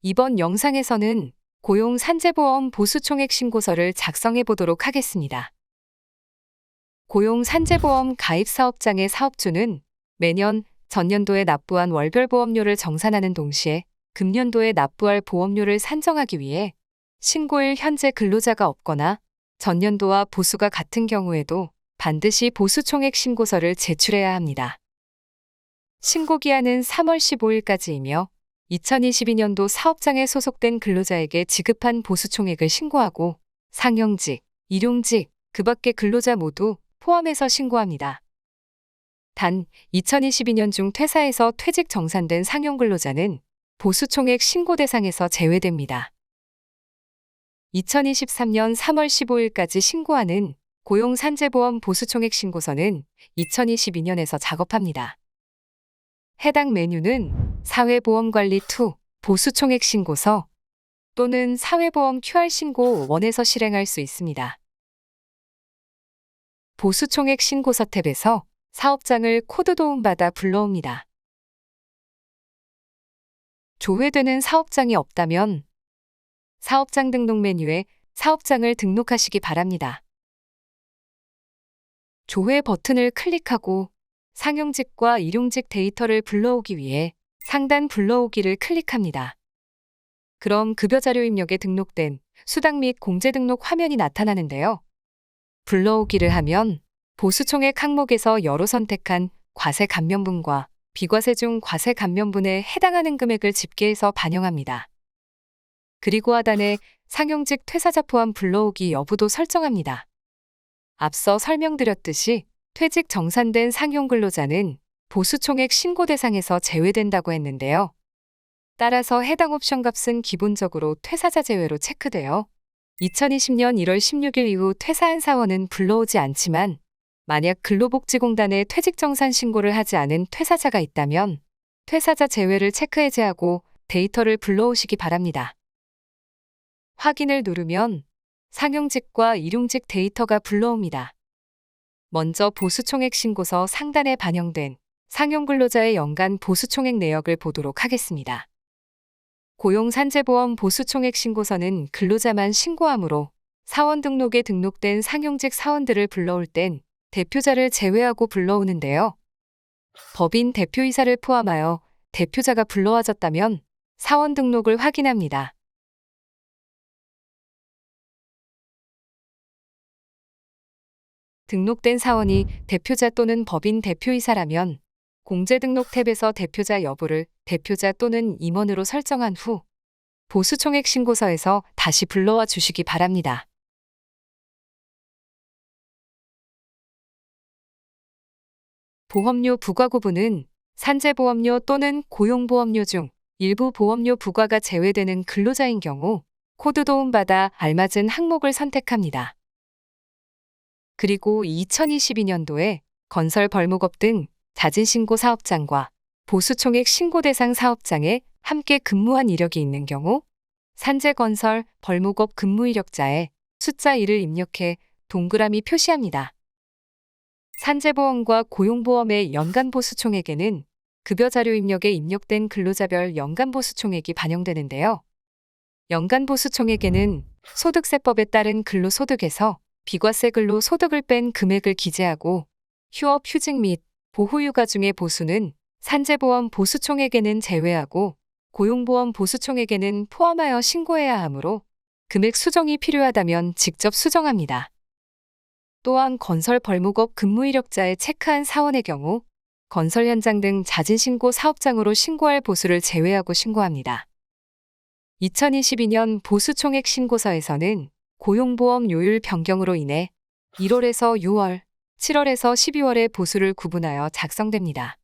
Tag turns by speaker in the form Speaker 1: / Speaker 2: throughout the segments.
Speaker 1: 이번 영상에서는 고용 산재보험 보수총액 신고서를 작성해 보도록 하겠습니다. 고용 산재보험 가입 사업장의 사업주는 매년 전년도에 납부한 월별 보험료를 정산하는 동시에 금년도에 납부할 보험료를 산정하기 위해 신고일 현재 근로자가 없거나 전년도와 보수가 같은 경우에도 반드시 보수총액 신고서를 제출해야 합니다. 신고기한은 3월 15일까지이며 2022년도 사업장에 소속된 근로자에게 지급한 보수총액을 신고하고 상영직, 일용직, 그 밖의 근로자 모두 포함해서 신고합니다. 단 2022년 중 퇴사해서 퇴직 정산된 상용 근로자는 보수총액 신고 대상에서 제외됩니다. 2023년 3월 15일까지 신고하는 고용산재보험 보수총액 신고서는 2022년에서 작업합니다. 해당 메뉴는 사회보험관리2 보수총액 신고서 또는 사회보험 QR 신고 1에서 실행할 수 있습니다. 보수총액 신고서 탭에서 사업장을 코드 도움받아 불러옵니다. 조회되는 사업장이 없다면 사업장 등록 메뉴에 사업장을 등록하시기 바랍니다. 조회 버튼을 클릭하고 상용직과 일용직 데이터를 불러오기 위해 상단 불러오기를 클릭합니다. 그럼 급여자료 입력에 등록된 수당 및 공제 등록 화면이 나타나는데요. 불러오기를 하면 보수총액 항목에서 여로 선택한 과세 감면분과 비과세 중 과세 감면분에 해당하는 금액을 집계해서 반영합니다. 그리고 하단에 상용직 퇴사자 포함 불러오기 여부도 설정합니다. 앞서 설명드렸듯이 퇴직 정산된 상용 근로자는 보수총액 신고 대상에서 제외된다고 했는데요. 따라서 해당 옵션 값은 기본적으로 퇴사자 제외로 체크되어 2020년 1월 16일 이후 퇴사한 사원은 불러오지 않지만 만약 근로복지공단에 퇴직 정산 신고를 하지 않은 퇴사자가 있다면 퇴사자 제외를 체크 해제하고 데이터를 불러오시기 바랍니다. 확인을 누르면 상용직과 일용직 데이터가 불러옵니다. 먼저 보수총액 신고서 상단에 반영된 상용근로자의 연간 보수총액 내역을 보도록 하겠습니다. 고용산재보험 보수총액 신고서는 근로자만 신고하므로 사원 등록에 등록된 상용직 사원들을 불러올 땐 대표자를 제외하고 불러오는데요. 법인 대표이사를 포함하여 대표자가 불러와졌다면 사원 등록을 확인합니다. 등록된 사원이 대표자 또는 법인 대표이사라면 공제등록 탭에서 대표자 여부를 대표자 또는 임원으로 설정한 후 보수총액 신고서에서 다시 불러와 주시기 바랍니다. 보험료 부과 구분은 산재보험료 또는 고용보험료 중 일부 보험료 부과가 제외되는 근로자인 경우 코드 도움받아 알맞은 항목을 선택합니다. 그리고 2022년도에 건설 벌목업 등 자진신고 사업장과 보수총액 신고 대상 사업장에 함께 근무한 이력이 있는 경우 산재건설 벌목업 근무 이력자에 숫자 1을 입력해 동그라미 표시합니다. 산재보험과 고용보험의 연간 보수총액에는 급여자료 입력에 입력된 근로자별 연간 보수총액이 반영되는데요. 연간 보수총액에는 소득세법에 따른 근로소득에서 비과세 근로소득을 뺀 금액을 기재하고 휴업, 휴직 및 보호휴가 중의 보수는 산재보험 보수총액에는 제외하고 고용보험 보수총액에는 포함하여 신고해야 하므로 금액 수정이 필요하다면 직접 수정합니다. 또한 건설 벌목업 근무 이력자에 체크한 사원의 경우 건설 현장 등 자진신고 사업장으로 신고할 보수를 제외하고 신고합니다. 2022년 보수총액 신고서에서는 고용보험 요율 변경으로 인해 1월에서 6월, 7월에서 12월에 보수를 구분하여 작성됩니다.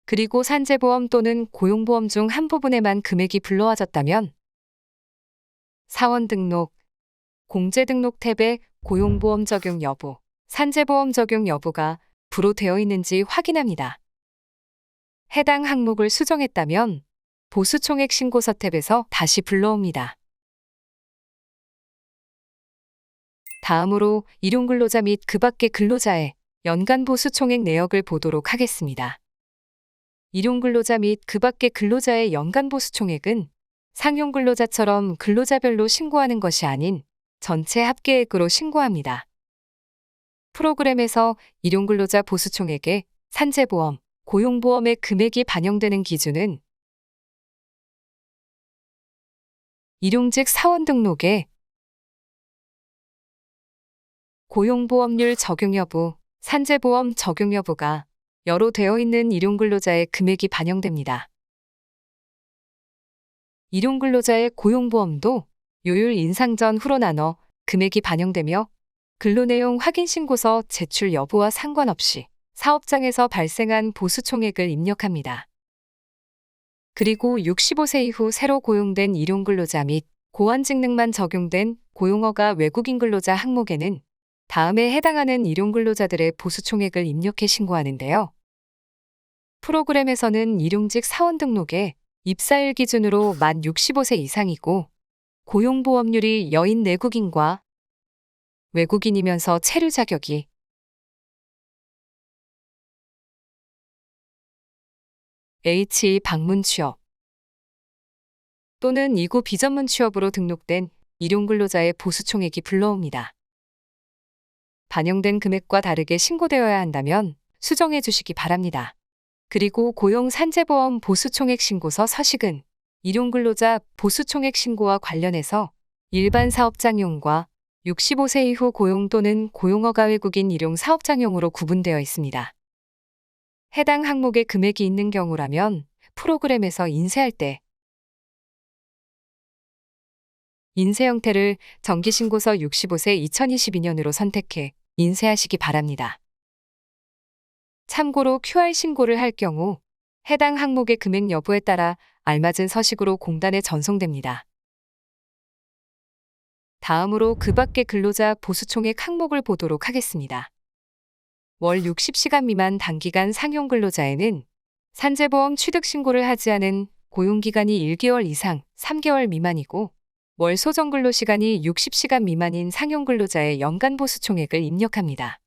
Speaker 1: 그리고 산재보험 또는 고용보험 중 한 부분에만 금액이 불러와졌다면 사원 등록, 공제 등록 탭에 고용보험 적용 여부, 산재보험 적용 여부가 불호되어 있는지 확인합니다. 해당 항목을 수정했다면 보수총액 신고서 탭에서 다시 불러옵니다. 다음으로 일용근로자 및 그 밖의 근로자의 연간 보수총액 내역을 보도록 하겠습니다. 일용근로자 및 그 밖의 근로자의 연간 보수 총액은 상용근로자처럼 근로자별로 신고하는 것이 아닌 전체 합계액으로 신고합니다. 프로그램에서 일용근로자 보수 총액에 산재보험, 고용보험의 금액이 반영되는 기준은 일용직 사원 등록에 고용보험률 적용 여부, 산재보험 적용 여부가 여로 되어 있는 일용근로자의 금액이 반영됩니다. 일용근로자의 고용보험도 요율 인상 전 후로 나눠 금액이 반영되며 근로내용 확인신고서 제출 여부와 상관없이 사업장에서 발생한 보수 총액을 입력합니다. 그리고 65세 이후 새로 고용된 일용근로자 및 고환직능만 적용된 고용허가 외국인 근로자 항목에는 다음에 해당하는 일용근로자들의 보수 총액을 입력해 신고하는데요. 프로그램에서는 일용직 사원 등록에 입사일 기준으로 만 65세 이상이고 고용보험률이 여인 내국인과 외국인이면서 체류 자격이 H2 방문 취업 또는 2구 비전문 취업으로 등록된 일용근로자의 보수 총액이 불러옵니다. 반영된 금액과 다르게 신고되어야 한다면 수정해 주시기 바랍니다. 그리고 고용산재보험 보수총액 신고서 서식은 일용근로자 보수총액 신고와 관련해서 일반 사업장용과 65세 이후 고용 또는 고용허가 외국인 일용 사업장용으로 구분되어 있습니다. 해당 항목에 금액이 있는 경우라면 프로그램에서 인쇄할 때 인쇄 형태를 정기신고서 65세 2022년으로 선택해 인쇄하시기 바랍니다. 참고로 QR 신고를 할 경우 해당 항목의 금액 여부에 따라 알맞은 서식으로 공단에 전송됩니다. 다음으로 그 밖의 근로자 보수총액 항목을 보도록 하겠습니다. 월 60시간 미만 단기간 상용 근로자에는 산재보험 취득 신고를 하지 않은 고용기간이 1개월 이상 3개월 미만이고 월 소정 근로시간이 60시간 미만인 상용 근로자의 연간 보수 총액을 입력합니다.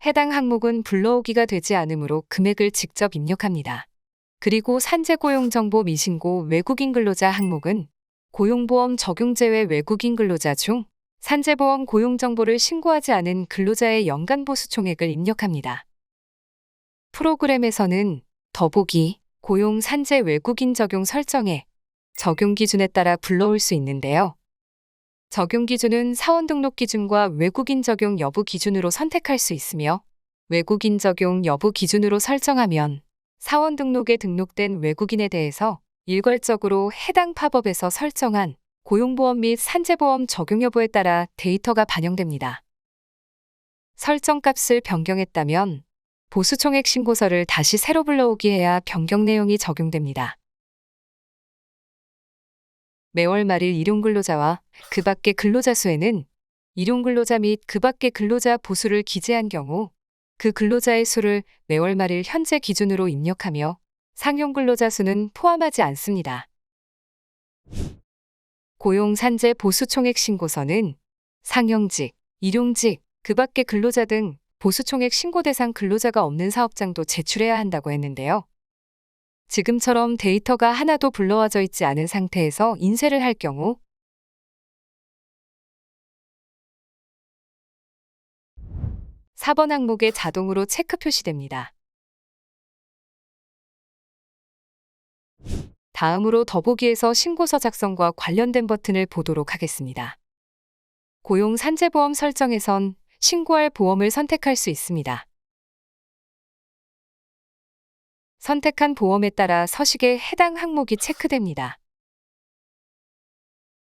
Speaker 1: 해당 항목은 불러오기가 되지 않으므로 금액을 직접 입력합니다. 그리고 산재고용정보 미신고 외국인 근로자 항목은 고용보험 적용 제외 외국인 근로자 중 산재보험 고용정보를 신고하지 않은 근로자의 연간 보수 총액을 입력합니다. 프로그램에서는 더보기, 고용 산재 외국인 적용 설정에 적용 기준에 따라 불러올 수 있는데요. 적용 기준은 사원 등록 기준과 외국인 적용 여부 기준으로 선택할 수 있으며 외국인 적용 여부 기준으로 설정하면 사원 등록에 등록된 외국인에 대해서 일괄적으로 해당 팝업에서 설정한 고용보험 및 산재보험 적용 여부에 따라 데이터가 반영됩니다. 설정 값을 변경했다면 보수총액 신고서를 다시 새로 불러오기 해야 변경 내용이 적용됩니다. 매월 말일 일용근로자와 그 밖의 근로자 수에는 일용근로자 및 그 밖의 근로자 보수를 기재한 경우 그 근로자의 수를 매월 말일 현재 기준으로 입력하며 상용근로자 수는 포함하지 않습니다. 고용산재 보수총액 신고서는 상용직, 일용직, 그 밖의 근로자 등 보수총액 신고 대상 근로자가 없는 사업장도 제출해야 한다고 했는데요. 지금처럼 데이터가 하나도 불러와져 있지 않은 상태에서 인쇄를 할 경우 4번 항목에 자동으로 체크 표시됩니다. 다음으로 더보기에서 신고서 작성과 관련된 버튼을 보도록 하겠습니다. 고용 산재보험 설정에선 신고할 보험을 선택할 수 있습니다. 선택한 보험에 따라 서식에 해당 항목이 체크됩니다.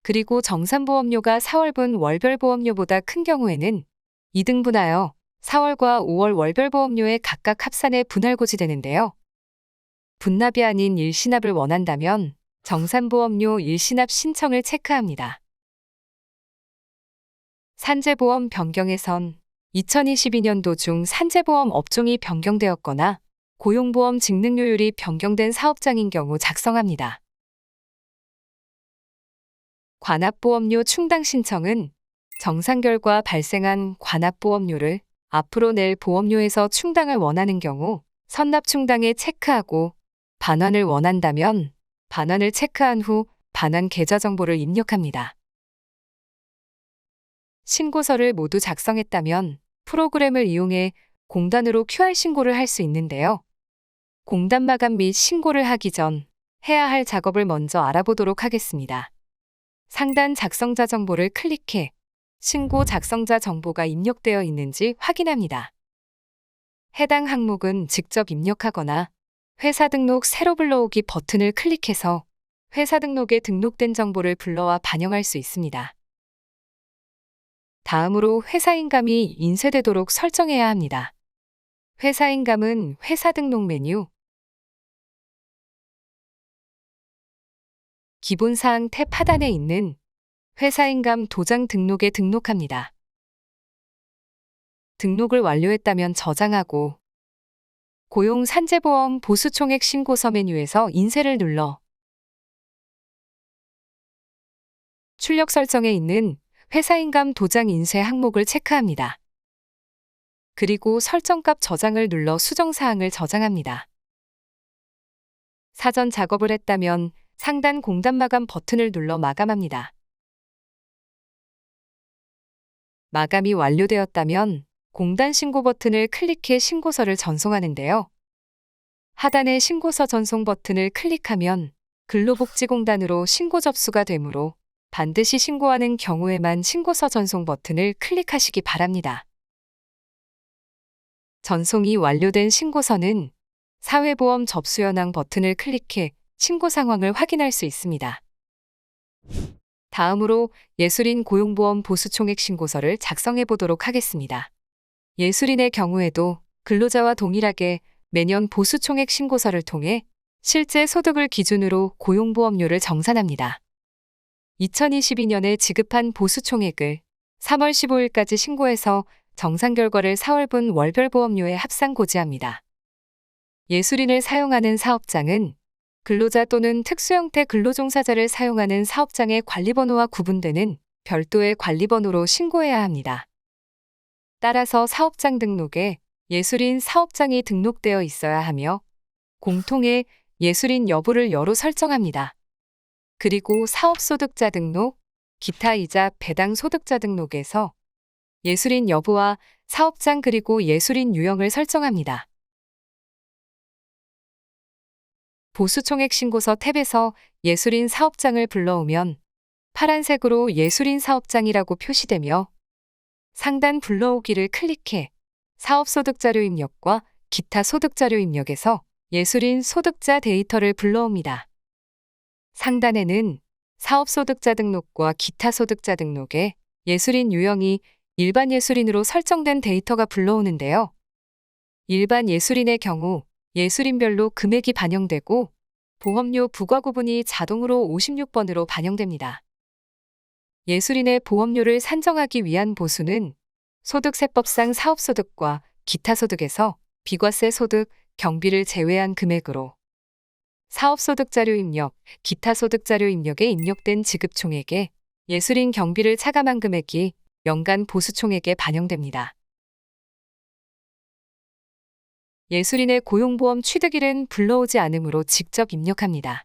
Speaker 1: 그리고 정산보험료가 4월분 월별 보험료보다 큰 경우에는 2등분하여 4월과 5월 월별 보험료에 각각 합산해 분할고지되는데요. 분납이 아닌 일시납을 원한다면 정산보험료 일시납 신청을 체크합니다. 산재보험 변경에선 2022년도 중 산재보험 업종이 변경되었거나 고용보험 직능요율이 변경된 사업장인 경우 작성합니다. 관합보험료 충당 신청은 정산 결과 발생한 관합보험료를 앞으로 낼 보험료에서 충당을 원하는 경우 선납충당에 체크하고 반환을 원한다면 반환을 체크한 후 반환 계좌 정보를 입력합니다. 신고서를 모두 작성했다면 프로그램을 이용해 공단으로 QR 신고를 할 수 있는데요. 공단 마감 및 신고를 하기 전 해야 할 작업을 먼저 알아보도록 하겠습니다. 상단 작성자 정보를 클릭해 신고 작성자 정보가 입력되어 있는지 확인합니다. 해당 항목은 직접 입력하거나 회사 등록 새로 불러오기 버튼을 클릭해서 회사 등록에 등록된 정보를 불러와 반영할 수 있습니다. 다음으로 회사인감이 인쇄되도록 설정해야 합니다. 회사인감은 회사 등록 메뉴 기본사항 탭 하단에 있는 회사인감 도장 등록에 등록합니다. 등록을 완료했다면 저장하고 고용 산재보험 보수총액 신고서 메뉴에서 인쇄를 눌러 출력 설정에 있는 회사인감 도장 인쇄 항목을 체크합니다. 그리고 설정값 저장을 눌러 수정사항을 저장합니다. 사전 작업을 했다면 상단 공단 마감 버튼을 눌러 마감합니다. 마감이 완료되었다면 공단 신고 버튼을 클릭해 신고서를 전송하는데요. 하단의 신고서 전송 버튼을 클릭하면 근로복지공단으로 신고 접수가 되므로 반드시 신고하는 경우에만 신고서 전송 버튼을 클릭하시기 바랍니다. 전송이 완료된 신고서는 사회보험 접수 현황 버튼을 클릭해 신고 상황을 확인할 수 있습니다. 다음으로 예술인 고용보험 보수총액 신고서를 작성해 보도록 하겠습니다. 예술인의 경우에도 근로자와 동일하게 매년 보수총액 신고서를 통해 실제 소득을 기준으로 고용보험료를 정산합니다. 2022년에 지급한 보수총액을 3월 15일까지 신고해서 정산 결과를 4월분 월별 보험료에 합산 고지합니다. 예술인을 사용하는 사업장은 근로자 또는 특수형태 근로종사자를 사용하는 사업장의 관리번호와 구분되는 별도의 관리번호로 신고해야 합니다. 따라서 사업장 등록에 예술인 사업장이 등록되어 있어야 하며 공통의 예술인 여부를 여로 설정합니다. 그리고 사업소득자 등록, 기타 이자 배당 소득자 등록에서 예술인 여부와 사업장 그리고 예술인 유형을 설정합니다. 보수총액 신고서 탭에서 예술인 사업장을 불러오면 파란색으로 예술인 사업장이라고 표시되며 상단 불러오기를 클릭해 사업소득자료 입력과 기타 소득자료 입력에서 예술인 소득자 데이터를 불러옵니다. 상단에는 사업소득자 등록과 기타 소득자 등록에 예술인 유형이 일반 예술인으로 설정된 데이터가 불러오는데요. 일반 예술인의 경우 예술인별로 금액이 반영되고 보험료 부과 구분이 자동으로 56번으로 반영됩니다. 예술인의 보험료를 산정하기 위한 보수는 소득세법상 사업소득과 기타 소득에서 비과세 소득, 경비를 제외한 금액으로 사업소득자료 입력, 기타 소득자료 입력에 입력된 지급총액에 예술인 경비를 차감한 금액이 연간 보수총액에 반영됩니다. 예술인의 고용보험 취득일은 불러오지 않으므로 직접 입력합니다.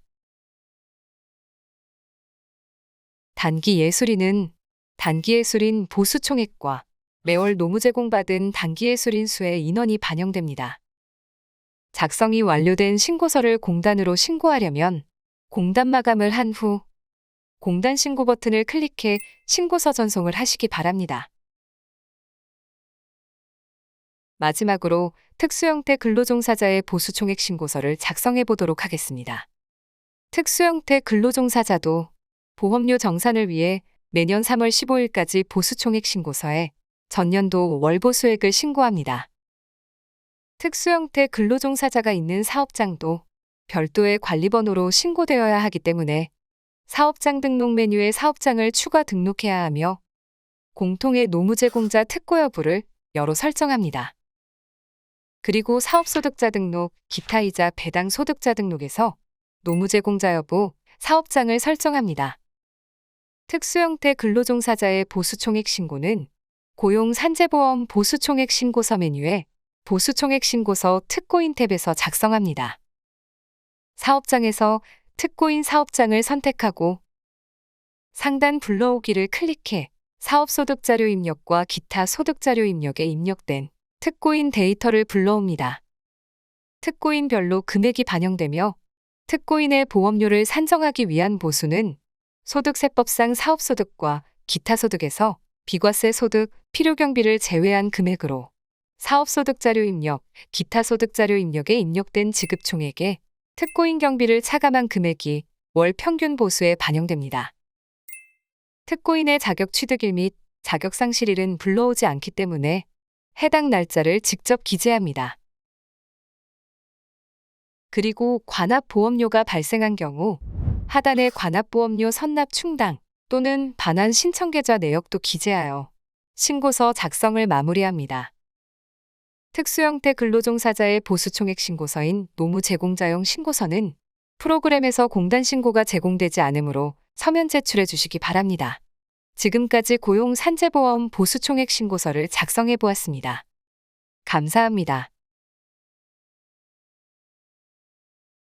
Speaker 1: 단기 예술인은 단기 예술인 보수총액과 매월 노무 제공받은 단기 예술인 수의 인원이 반영됩니다. 작성이 완료된 신고서를 공단으로 신고하려면 공단 마감을 한 후 공단 신고 버튼을 클릭해 신고서 전송을 하시기 바랍니다. 마지막으로 특수형태 근로종사자의 보수총액 신고서를 작성해 보도록 하겠습니다. 특수형태 근로종사자도 보험료 정산을 위해 매년 3월 15일까지 보수총액 신고서에 전년도 월보수액을 신고합니다. 특수형태 근로종사자가 있는 사업장도 별도의 관리번호로 신고되어야 하기 때문에 사업장 등록 메뉴에 사업장을 추가 등록해야 하며 공통의 노무제공자 특고 여부를 여로 설정합니다. 그리고 사업소득자 등록, 기타 이자 배당 소득자 등록에서 노무제공자 여부, 사업장을 설정합니다. 특수형태 근로종사자의 보수총액 신고는 고용 산재보험 보수총액 신고서 메뉴에 보수총액 신고서 특고인 탭에서 작성합니다. 사업장에서 특고인 사업장을 선택하고 상단 불러오기를 클릭해 사업소득자료 입력과 기타 소득자료 입력에 입력된 특고인 데이터를 불러옵니다. 특고인별로 금액이 반영되며 특고인의 보험료를 산정하기 위한 보수는 소득세법상 사업소득과 기타 소득에서 비과세 소득, 필요경비를 제외한 금액으로 사업소득자료 입력, 기타 소득자료 입력에 입력된 지급총액에 특고인 경비를 차감한 금액이 월 평균 보수에 반영됩니다. 특고인의 자격 취득일 및 자격 상실일은 불러오지 않기 때문에 해당 날짜를 직접 기재합니다. 그리고 관합보험료가 발생한 경우 하단의 관합보험료 선납 충당 또는 반환 신청 계좌 내역도 기재하여 신고서 작성을 마무리합니다. 특수형태 근로종사자의 보수총액 신고서인 노무제공자용 신고서는 프로그램에서 공단 신고가 제공되지 않으므로 서면 제출해 주시기 바랍니다. 지금까지 고용 산재보험 보수총액 신고서를 작성해 보았습니다. 감사합니다.